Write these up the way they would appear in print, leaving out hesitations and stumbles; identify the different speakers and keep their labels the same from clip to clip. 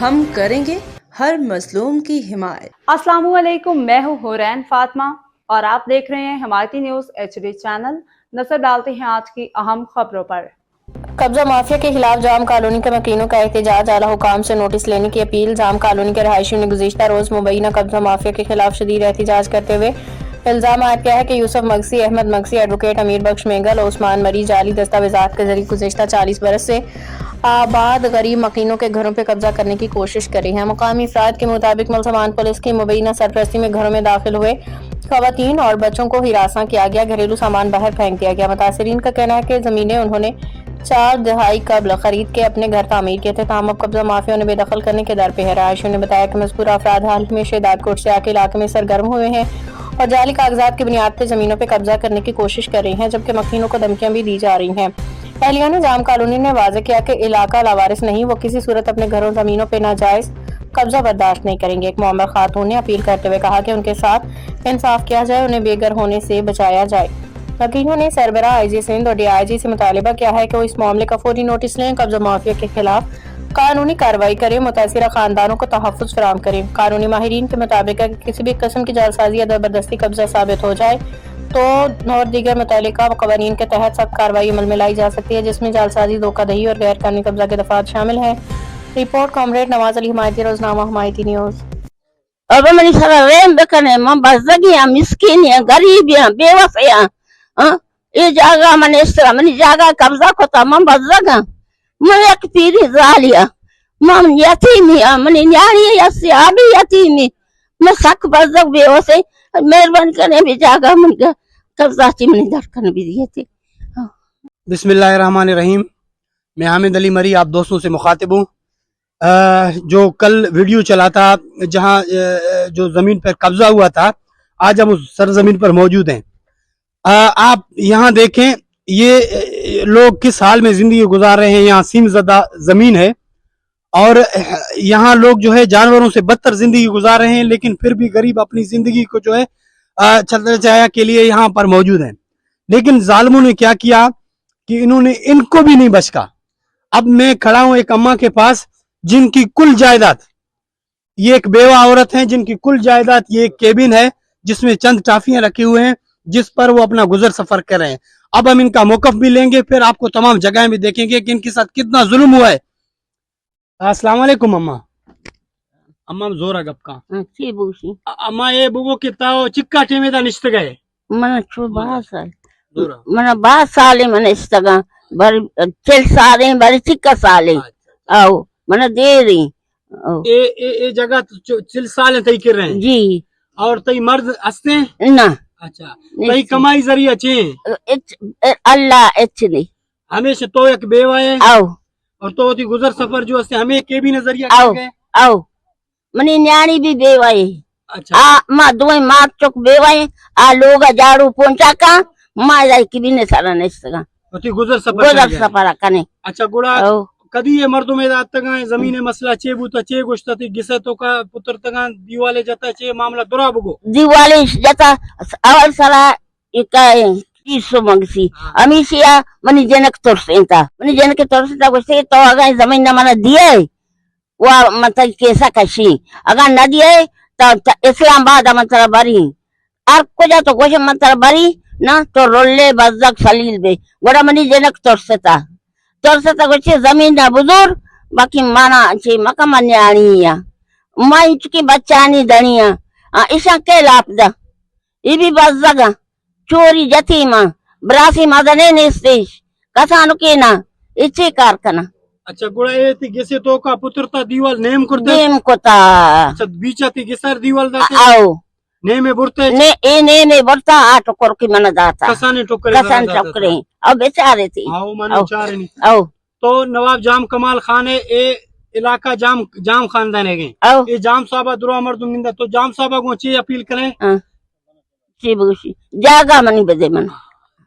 Speaker 1: ہم کریں گے ہر مظلوم کی حمایت۔
Speaker 2: السلام علیکم، میں ہوں حورین فاطمہ اور آپ دیکھ رہے ہیں حمایتی نیوز HD چینل۔ نظر ڈالتے ہیں آج کی اہم خبروں پر۔
Speaker 3: قبضہ مافیا کے خلاف جام کالونی کے مکینوں کا احتجاج، اعلیٰ حکام سے نوٹس لینے کی اپیل۔ جام کالونی کے رہائشیوں نے گزشتہ روز مبینہ قبضہ مافیا کے خلاف شدید احتجاج کرتے ہوئے الزام عائد کیا ہے کہ یوسف مگسی، احمد مگسی، ایڈوکیٹ امیر بخش مینگل اور عثمان مری جعلی دستاویزات کے ذریعے گزشتہ 40 برس سے آباد غریب مکینوں کے گھروں پہ قبضہ کرنے کی کوشش کری ہے۔ مقامی افراد کے مطابق ملزمان پولیس کی مبینہ سرپرستی میں گھروں میں داخل ہوئے خواتین اور بچوں کو ہراساں کیا گیا، گھریلو سامان باہر پھینک دیا گیا۔ متاثرین کا کہنا ہے کہ زمینیں انہوں نے 4 دہائی قبل خرید کے اپنے گھر تعمیر کیے تھے، تاہم اب قبضہ مافیا نے بے دخل کرنے کے در پہ ہے۔ رہائشیوں نے بتایا کہ مذکورہ افراد حال ہی میں شہداد کوٹ سے آ کے علاقے میں سرگرم ہوئے ہیں اور جعلی کاغذات کی بنیاد پہ زمینوں پہ قبضہ کرنے کی کوشش کر رہے ہیں، جبکہ مکینوں کو دھمکیاں بھی دی جا رہی ہیں۔ اہلیہ جام کالونی نے واضح کیا کہ علاقہ لاوارث نہیں، وہ کسی صورت اپنے گھروں زمینوں پہ ناجائز قبضہ برداشت نہیں کریں گے۔ ایک معمر خاتون نے اپیل کرتے ہوئے کہا کہ ان کے ساتھ انصاف کیا جائے، انہیں بے گھر ہونے سے بچایا جائے۔ وکیلوں نے سربراہ IG سندھ اور DIG سے مطالبہ کیا ہے کہ وہ اس معاملے کا فوری نوٹس لیں، قبضہ مافیا کے خلاف قانونی کارروائی کریں، متاثرہ خاندانوں کو تحفظ فراہم کریں۔ قانونی ماہرین کے مطابق اگر کسی بھی قسم کی جعلسازی یا زبردستی قبضہ ثابت ہو جائے تو اور دیگر متعلقہ قوانین کے تحت سخت کارروائی عمل میں لائی جا سکتی ہے، جس میں جعلسازی، دھوکہ دہی اور غیر قانونی قبضہ کے دفعات شامل ہیں۔ رپورٹ کامریڈ نواز علی حمایتی، روزنامہ حمایتی نیوز۔
Speaker 4: اب منی سر رحم بکنے، من بزدگی ہیں، مسکین ہیں، غریب ہیں، بے وفے ہیں۔ یہ جگہ من اس طرح منی جگہ قبضہ کتا، من بزدگا، من ایک پیری زالیا، من یتیمی ہیں، منی نیاری یسی آبی یتیمی، میں سک بزدگ بے وفے، مہربانی کرنے بھی جگہ من قبضہ چی منی درکن بھی دیے تھے۔
Speaker 5: بسم اللہ الرحمن الرحیم۔ میں حامد علی مری آپ دوستوں سے مخاطب ہوں۔ جو کل ویڈیو چلا تھا جہاں جو زمین پر قبضہ ہوا تھا، آج ہم اس سرزمین پر موجود ہیں۔ آپ یہاں دیکھیں یہ لوگ کس حال میں زندگی گزار رہے ہیں۔ یہاں سیم زدہ زمین ہے اور یہاں لوگ جو ہے جانوروں سے بدتر زندگی گزار رہے ہیں، لیکن پھر بھی غریب اپنی زندگی کو جو ہے چھتر چھایا کے لیے یہاں پر موجود ہیں۔ لیکن ظالموں نے کیا کیا کہ انہوں نے ان کو بھی نہیں بچا۔ اب میں کھڑا ہوں ایک اماں کے پاس جن کی کل جائیداد، یہ ایک بیوہ عورت ہیں جن کی کل جائیداد یہ ایک کیبن ہے جس میں چند ٹافیاں رکھے ہوئے ہیں جس پر وہ اپنا گزر سفر کر رہے ہیں۔ اب ہم ان کا موقف بھی لیں گے، پھر آپ کو تمام جگہیں بھی دیکھیں گے کہ ان کے ساتھ کتنا ظلم ہوا ہے۔ السلام علیکم اماں۔ اماں زورا گپ کا اماں یہ بگو کتاو چکا ٹیمے دا نشت گئے
Speaker 4: من چھو 12 سال من استگا بر 4 سال بر چکا سال او من دے رہی
Speaker 5: اے جگہ 4 سال تئی کر رہے ہیں
Speaker 4: جی،
Speaker 5: اور تئی مرد ہستے ہیں
Speaker 4: نہ
Speaker 5: اچھا تئی کمائی ذریعہ چیں
Speaker 4: اللہ اچ نہیں
Speaker 5: ہمیشہ تو ایک بیوہ ہے
Speaker 4: او
Speaker 5: اور تو تی گزر سفر جو ہستے ہمیں کے بھی نظریہ
Speaker 4: او
Speaker 5: کر گئے۔
Speaker 4: او منی نیانی بھی بیوائے
Speaker 5: اچھا
Speaker 4: ماں دوئیں ماں چک بیوائے لوگا جاڑو پونچا کا ماں جائی کی بھی نے سارا نشتگا
Speaker 5: تو تی گزر سفر
Speaker 4: گزر سفرہ کنے۔
Speaker 5: اچھا گوڑا کدی یہ مردوں میں دات تگاں زمین مسئلہ چے بوتا چے گوشتا تی گسے تو کا پتر تگاں دیوالے جاتا چے معاملہ درا بگو
Speaker 4: دیوالی جاتا اول سرا اکائے کیسو منگسی امیشیا منی جنک ترسینتا منی جنک ترسینتا گوشتے تو اگر زمین نہ منا دیئے وہ مطلب کیسا کشی اگر نہ دیئے تو اسلام آباد مطلب بری اور کجا تو گوشت مطلب بری نہ تو رولے بزدک سلیل بے گوڑا منی جنک ترستا گوشتے زمین نہ بزرگ باقی مانا چھے مکہ منیانیاں مائی چکی بچانی دنیا ایشا کے لاپ دا یہ بھی بزدگا چوری جتیما براسی مدنے نیستیش کسانو کے نا اچھے کار کنا۔
Speaker 5: اچھا گوڑا یہ تی گسے تو کا پتر تا دیوال نیم کرتے
Speaker 4: نیم کتا
Speaker 5: اچھا بیچا تی گسار دیوال داتے
Speaker 4: آو
Speaker 5: نیمے برتے
Speaker 4: نیمے برتا آٹو کرکی من داتا
Speaker 5: کسانے ٹکرے
Speaker 4: کسان ٹکرے او بیچارے تھی
Speaker 5: آو مانے چارے نہیں
Speaker 4: او
Speaker 5: تو نواب جام کمال خان ہے اے علاقہ جام خاندان ہے گئے
Speaker 4: او
Speaker 5: یہ جام صاحبہ درہ مردم نندہ تو جام صاحبہ کو چی اپیل کریں
Speaker 4: چی بگوشی جاگا منی بدے من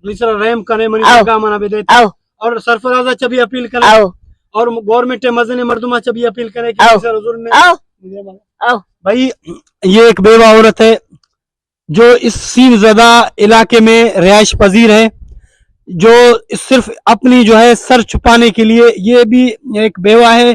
Speaker 5: نیسر رحم کریں منی جگہ منا بدے
Speaker 4: او
Speaker 5: اور سرفرازہ چبی اپیل کریں
Speaker 4: او
Speaker 5: اور گورنمنٹ مزن مردمہ چبی اپیل کریں کہ
Speaker 4: او
Speaker 5: نیسر حضور میں
Speaker 4: او
Speaker 5: بھائی یہ ایک بیوہ عورت ہے جو اس سین زدہ علاقے میں رہائش پذیر ہے، جو صرف اپنی جو ہے سر چھپانے کے لیے یہ بھی ایک بیوہ ہے